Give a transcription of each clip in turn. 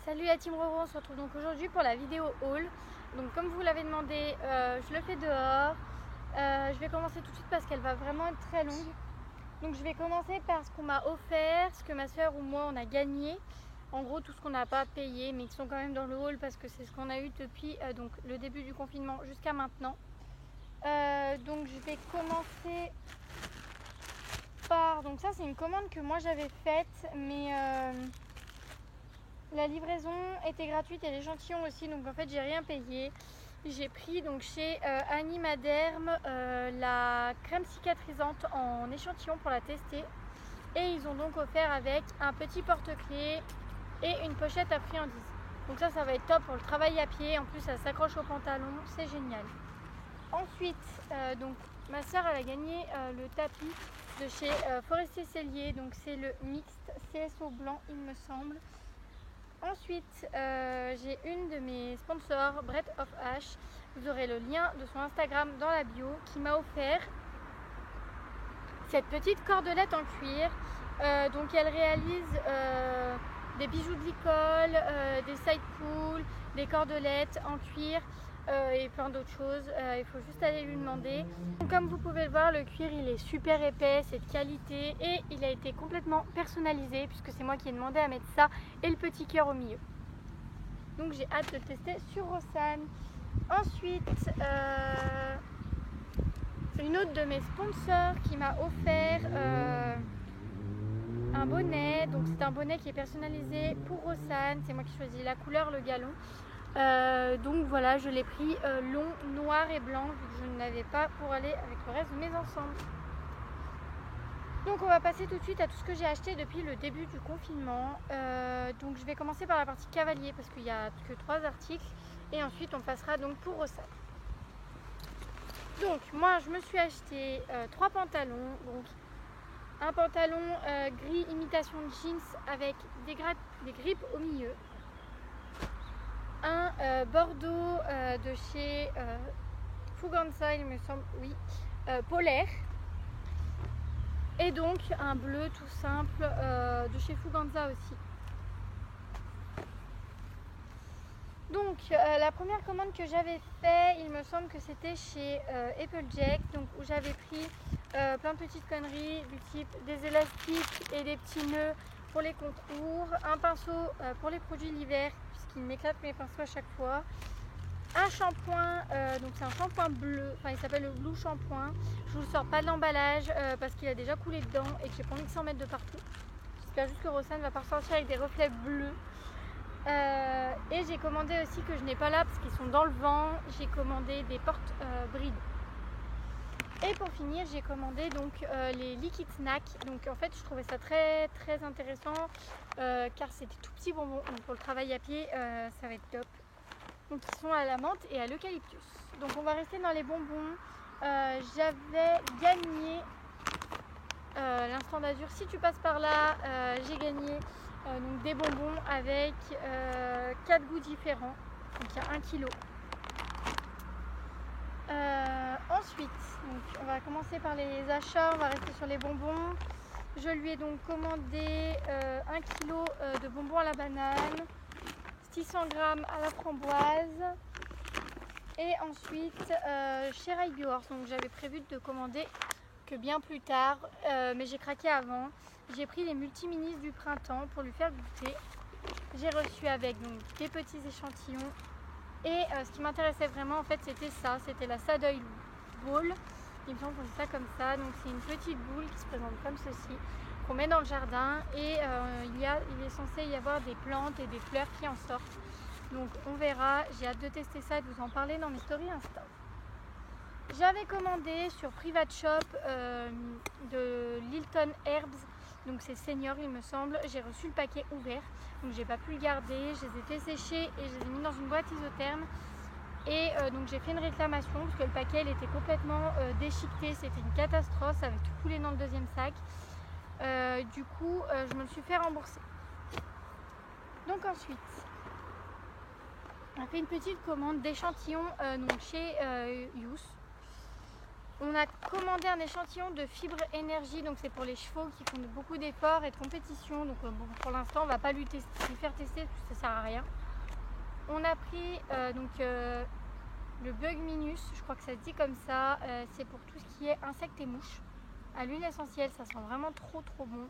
Salut la team Roro, on se retrouve donc aujourd'hui pour la vidéo haul. Donc comme vous l'avez demandé, je le fais dehors. Je vais commencer tout de suite parce qu'elle va vraiment être très longue. Donc je vais commencer par ce qu'on m'a offert, ce que ma soeur ou moi on a gagné. En gros tout ce qu'on n'a pas payé mais qui sont quand même dans le haul parce que c'est ce qu'on a eu depuis donc, le début du confinement jusqu'à maintenant. Donc je vais commencer par... Donc ça c'est une commande que moi j'avais faite mais... la livraison était gratuite et l'échantillon aussi, donc en fait j'ai rien payé. J'ai pris donc chez Animaderm la crème cicatrisante en échantillon pour la tester. Et ils ont donc offert avec un petit porte-clés et une pochette à friandises. Donc ça va être top pour le travail à pied, en plus ça s'accroche au pantalon, c'est génial. Ensuite, donc ma soeur elle a gagné le tapis de chez Forestier Cellier, donc c'est le mixte CSO blanc il me semble. Ensuite, j'ai une de mes sponsors, Breath of Ash. Vous aurez le lien de son Instagram dans la bio, qui m'a offert cette petite cordelette en cuir. Donc elle réalise des bijoux de licol, des side pulls, des cordelettes en cuir et plein d'autres choses. Il faut juste aller lui demander. Donc, comme vous pouvez le voir, le cuir il est super épais, c'est de qualité et il a été complètement personnalisé puisque c'est moi qui ai demandé à mettre ça et le petit cœur au milieu. Donc j'ai hâte de le tester sur Rosanne. Ensuite, une autre de mes sponsors qui m'a offert un bonnet. Donc c'est un bonnet qui est personnalisé pour Rosanne. C'est moi qui choisis la couleur, le galon. Donc voilà, je l'ai pris long, noir et blanc vu que je ne l'avais pas pour aller avec le reste de mes ensembles. Donc on va passer tout de suite à tout ce que j'ai acheté depuis le début du confinement. Donc je vais commencer par la partie cavalier parce qu'il n'y a que 3 articles et ensuite on passera donc pour Rosanne. Donc moi je me suis acheté 3 pantalons. Donc un pantalon gris imitation jeans avec des grippes au milieu. Un bordeaux de chez Fuganza, il me semble, oui, polaire. Et donc un bleu tout simple de chez Fuganza aussi. Donc la première commande que j'avais fait, il me semble que c'était chez Applejack, donc où j'avais pris plein de petites conneries du type des élastiques et des petits nœuds pour les contours, un pinceau pour les produits l'hiver puisqu'il m'éclate mes pinceaux à chaque fois, un shampoing, donc c'est un shampoing bleu, enfin il s'appelle le Blue Shampoing. Je vous le sors pas de l'emballage parce qu'il a déjà coulé dedans et que j'ai pas envie de s'en mettre de partout. J'espère juste que Rosanne va pas ressortir avec des reflets bleus. Et j'ai commandé aussi, que je n'ai pas là parce qu'ils sont dans le vent, j'ai commandé des porte-brides. Et pour finir, j'ai commandé donc les liquid snacks. Donc en fait, je trouvais ça très très intéressant car c'est des tout petits bonbons. Donc pour le travail à pied, ça va être top. Donc ils sont à la menthe et à l'eucalyptus. Donc on va rester dans les bonbons. J'avais gagné l'instant d'azur. Si tu passes par là, j'ai gagné donc des bonbons avec 4 goûts différents. Donc il y a 1 kg. Ensuite, donc, on va commencer par les achats, on va rester sur les bonbons. Je lui ai donc commandé 1 kg de bonbons à la banane, 600 g à la framboise. Et ensuite, chez Raigors, donc j'avais prévu de commander que bien plus tard, mais j'ai craqué avant. J'ai pris les multiminis du printemps pour lui faire goûter. J'ai reçu avec donc des petits échantillons. Et ce qui m'intéressait vraiment en fait c'était ça, c'était la Sadoy Ball. Il me semble qu'on dit ça comme ça. Donc c'est une petite boule qui se présente comme ceci, qu'on met dans le jardin et il est censé y avoir des plantes et des fleurs qui en sortent. Donc on verra, j'ai hâte de tester ça et de vous en parler dans mes stories Insta. J'avais commandé sur Private Shop de Lilton Herbs. Donc c'est senior il me semble. J'ai reçu le paquet ouvert, donc j'ai pas pu le garder. Je les ai fait sécher et je les ai mis dans une boîte isotherme. Et donc j'ai fait une réclamation parce que le paquet il était complètement déchiqueté. C'était une catastrophe, ça avait tout coulé dans le deuxième sac. Du coup je me le suis fait rembourser. Donc ensuite, on a fait une petite commande d'échantillons donc chez Youth. On a commandé un échantillon de fibre énergie, donc c'est pour les chevaux qui font beaucoup d'efforts et de compétition. Donc bon, pour l'instant, on ne va pas lui faire tester parce que ça sert à rien. On a pris le Bug Minus, je crois que ça se dit comme ça. C'est pour tout ce qui est insectes et mouches. À l'huile essentielle, ça sent vraiment trop bon.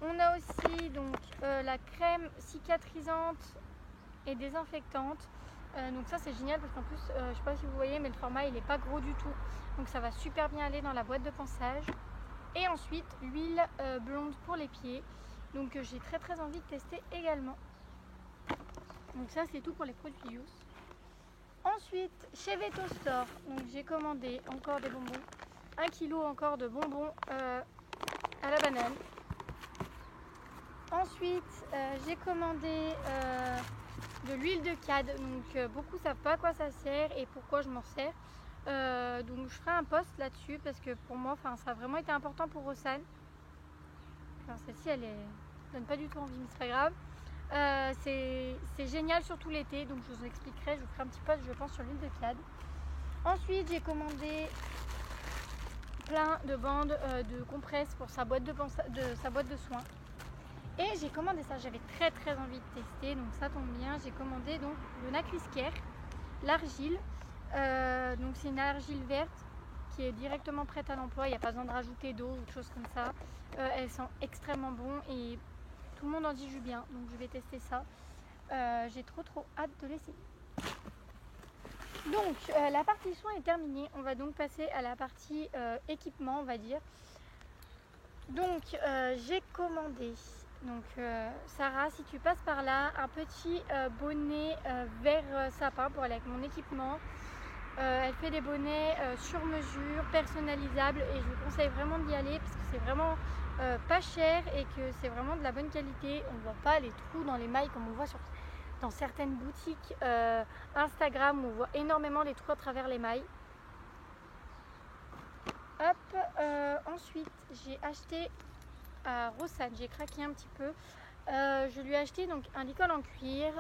On a aussi donc la crème cicatrisante et désinfectante. Donc ça c'est génial parce qu'en plus, je ne sais pas si vous voyez, mais le format il n'est pas gros du tout. Donc ça va super bien aller dans la boîte de ponçage. Et ensuite l'huile blonde pour les pieds. Donc j'ai très envie de tester également. Donc ça c'est tout pour les produits Youth. Ensuite chez Veto Store, donc j'ai commandé encore des bonbons. 1 kg encore de bonbons à la banane. Ensuite j'ai commandé de l'huile de cad, donc beaucoup savent pas à quoi ça sert et pourquoi je m'en sers. Donc je ferai un post là-dessus parce que pour moi ça a vraiment été important pour Rosanne. Alors celle-ci elle donne pas du tout envie mais c'est pas grave. C'est génial surtout l'été, donc je vous expliquerai, je vous ferai un petit post je pense sur l'huile de cad. Ensuite j'ai commandé plein de bandes de compresses pour sa boîte de soins. Et j'ai commandé ça, j'avais très envie de tester, donc ça tombe bien. J'ai commandé donc le Nacriscare, l'argile. Donc c'est une argile verte qui est directement prête à l'emploi, il n'y a pas besoin de rajouter d'eau ou de choses comme ça. Elle sent extrêmement bon et tout le monde en dit du bien, donc je vais tester ça. J'ai trop hâte de l'essayer. Donc la partie soins est terminée, on va donc passer à la partie équipement on va dire. Donc j'ai commandé, donc Sarah si tu passes par là, un petit bonnet vert sapin pour aller avec mon équipement. Elle fait des bonnets sur mesure, personnalisables et je vous conseille vraiment d'y aller parce que c'est vraiment pas cher et que c'est vraiment de la bonne qualité. On ne voit pas les trous dans les mailles comme on voit dans certaines boutiques Instagram où on voit énormément les trous à travers les mailles. Hop, ensuite j'ai acheté à Rosanne, j'ai craqué un petit peu. Je lui ai acheté donc un licol en cuir,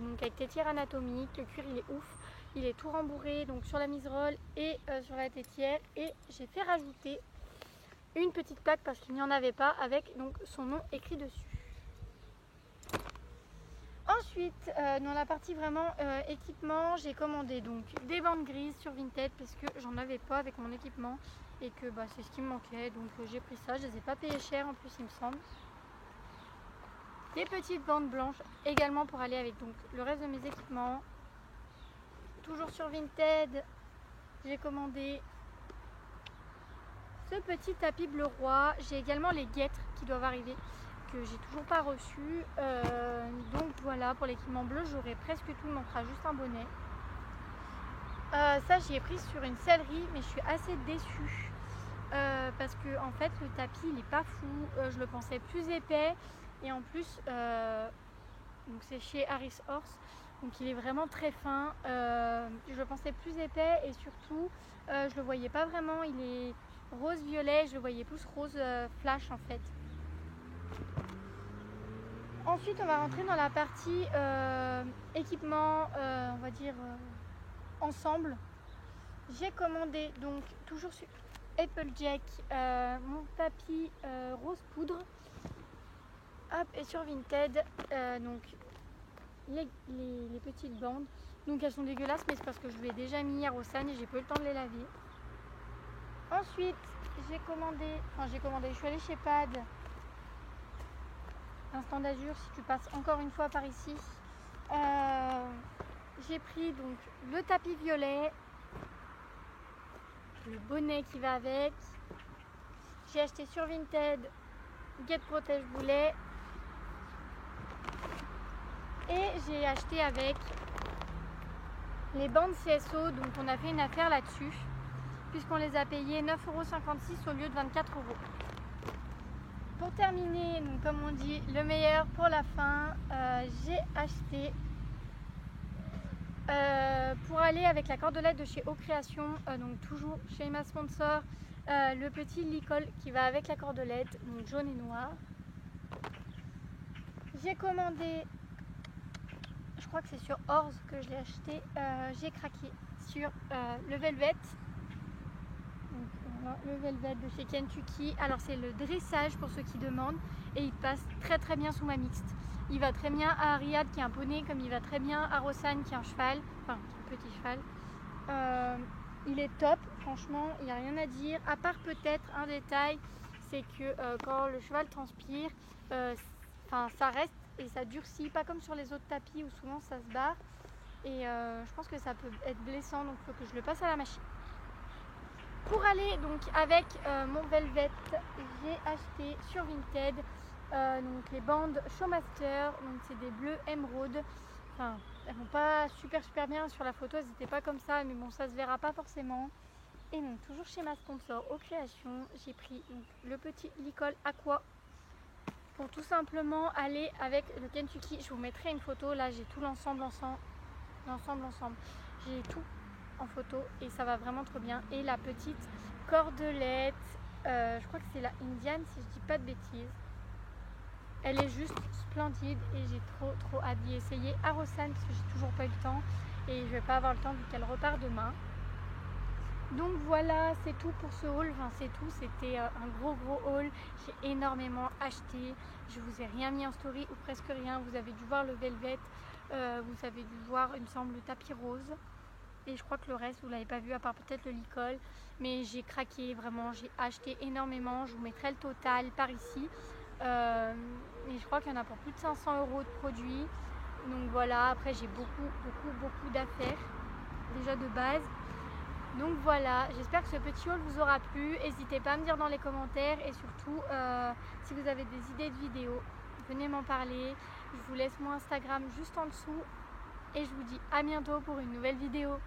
donc avec tétière anatomique. Le cuir il est ouf, il est tout rembourré donc sur la miserole et sur la tétière. Et j'ai fait rajouter une petite plaque parce qu'il n'y en avait pas avec donc son nom écrit dessus. Ensuite, dans la partie vraiment équipement, j'ai commandé donc des bandes grises sur Vinted parce que j'en avais pas avec mon équipement et que c'est ce qui me manquait. Donc j'ai pris ça, je les ai pas payés cher en plus il me semble. Des petites bandes blanches également pour aller avec donc le reste de mes équipements. Toujours sur Vinted, j'ai commandé ce petit tapis bleu roi. J'ai également les guêtres qui doivent arriver que j'ai toujours pas reçu. Donc voilà, pour l'équipement bleu j'aurai presque tout, il manquera juste un bonnet. Ça j'y ai pris sur une sellerie mais je suis assez déçue parce que en fait le tapis il est pas fou, je le pensais plus épais et en plus donc c'est chez Harris Horse, donc il est vraiment très fin. Je le pensais plus épais et surtout je le voyais pas vraiment, il est rose violet, je le voyais plus rose flash en fait. Ensuite on va rentrer dans la partie équipement, on va dire ensemble. J'ai commandé donc toujours sur Applejack mon tapis rose poudre. Hop, et sur Vinted donc les petites bandes. Donc elles sont dégueulasses mais c'est parce que je lui ai déjà mis à Rosanne et j'ai pas eu le temps de les laver. Ensuite je suis allée chez Pad. Instant d'Azur, si tu passes encore une fois par ici. J'ai pris donc le tapis violet, le bonnet qui va avec. J'ai acheté sur Vinted Get Protège Boulet. Et j'ai acheté avec les bandes CSO, donc on a fait une affaire là-dessus, puisqu'on les a payés 9,56 € au lieu de 24 €. Pour terminer, donc comme on dit, le meilleur pour la fin, j'ai acheté pour aller avec la cordelette de chez Ocréation, donc toujours chez ma sponsor, le petit licol qui va avec la cordelette, donc jaune et noir. J'ai commandé crois que c'est sur Orz que je l'ai acheté. J'ai craqué sur le Velvet. Donc, voilà, le Velvet de chez Kentucky. Alors c'est le dressage pour ceux qui demandent et il passe très très bien sous ma mixte. Il va très bien à Ariad qui est un poney, comme il va très bien à Rosanne qui est un cheval, enfin un petit cheval. Il est top, franchement, il n'y a rien à dire, à part peut-être un détail, c'est que quand le cheval transpire, ça reste et ça durcit, pas comme sur les autres tapis où souvent ça se barre. Et je pense que ça peut être blessant, donc il faut que je le passe à la machine. Pour aller donc avec mon Velvet, j'ai acheté sur Vinted donc les bandes Showmaster, donc c'est des bleus émeraude. Enfin, elles vont pas super bien sur la photo, elles n'étaient pas comme ça, mais bon, ça se verra pas forcément. Et donc toujours chez ma sponsor aux créations, j'ai pris donc, le petit Licol Aqua pour tout simplement aller avec le Kentucky. Je vous mettrai une photo, là j'ai tout l'ensemble. J'ai tout en photo et ça va vraiment trop bien. Et la petite cordelette, je crois que c'est la Indian si je dis pas de bêtises. Elle est juste splendide et j'ai trop hâte d'y essayer à Rosanne parce que j'ai toujours pas eu le temps et je vais pas avoir le temps vu qu'elle repart demain. Donc voilà, c'est tout pour ce haul, enfin c'est tout, c'était un gros haul, j'ai énormément acheté, je vous ai rien mis en story ou presque rien, vous avez dû voir le Velvet, vous avez dû voir il me semble le tapis rose et je crois que le reste vous l'avez pas vu à part peut-être le Licol, mais j'ai craqué vraiment, j'ai acheté énormément, je vous mettrai le total par ici. Et je crois qu'il y en a pour plus de 500 € de produits. Donc voilà, après j'ai beaucoup d'affaires déjà de base. Donc voilà, j'espère que ce petit haul vous aura plu. N'hésitez pas à me dire dans les commentaires et surtout si vous avez des idées de vidéos, venez m'en parler. Je vous laisse mon Instagram juste en dessous et je vous dis à bientôt pour une nouvelle vidéo.